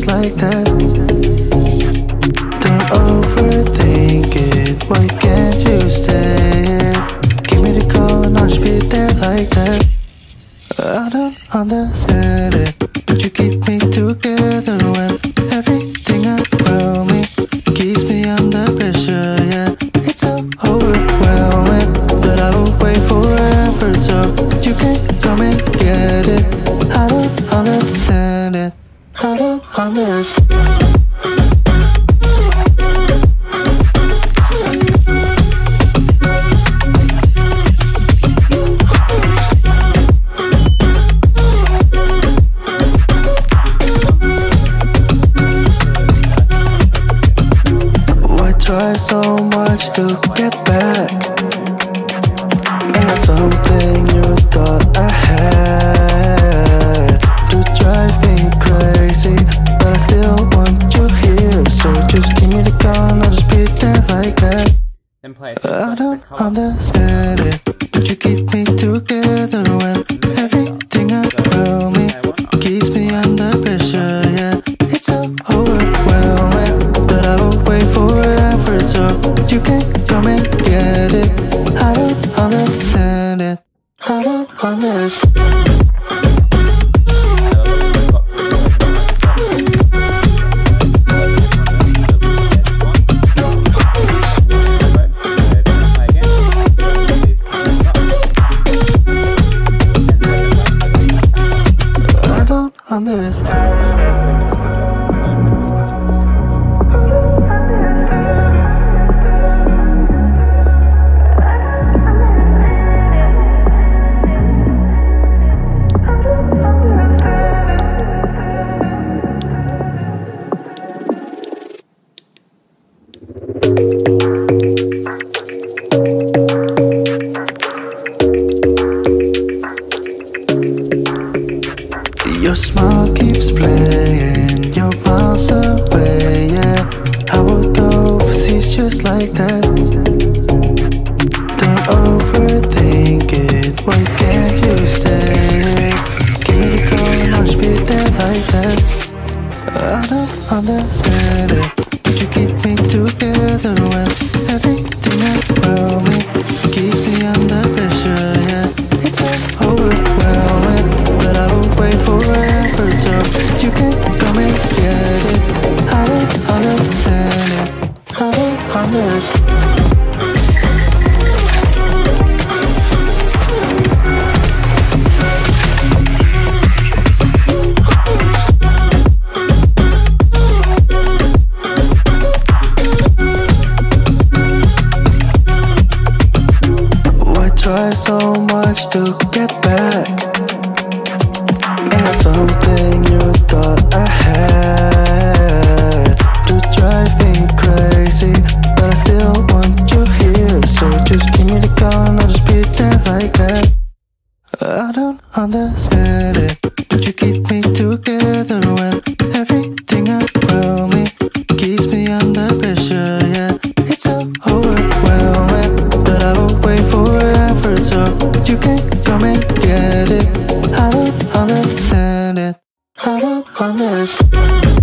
like that. Don't overthink it, why can't you stay here? Give me the call and I'll just be there like that. I don't understand it, but you keep me together when everything around me keeps me under pressure, yeah. It's so overwhelming, but I will wait forever so you can come and get it. I don't understand it, I don't understand. Try so much to get back. That's something you thought I had to drive me crazy, but I still want you here. So just give me the gun, I'll just be there like that. I don't understand it, but you keep me together when everything around me keeps me under pressure, yeah. It's so overwhelming, but I will wait forever so you can come and get it. I don't understand it, I don't understand. I don't understand. Your smile keeps playing, you're miles away, yeah. I would go overseas just like that. Don't overthink it, why can't you stay? Give me the call and I'll just be there like that. I don't understand it, but you keep me together when everything around me keeps me under pressure, yeah. It's so overwhelming, but I will wait forever so you can come and get it. I don't understand it, I don't understand. Why try so much to get back? That's something you thought I had to drive me crazy, but I still want you here. So just give me the gun, I'll just be there like that. I don't understand it, but you keep me together when everything around me keeps me under pressure, yeah. It's so overwhelming, but I will wait forever so you can come and get it. I don't understand it, I don't understand.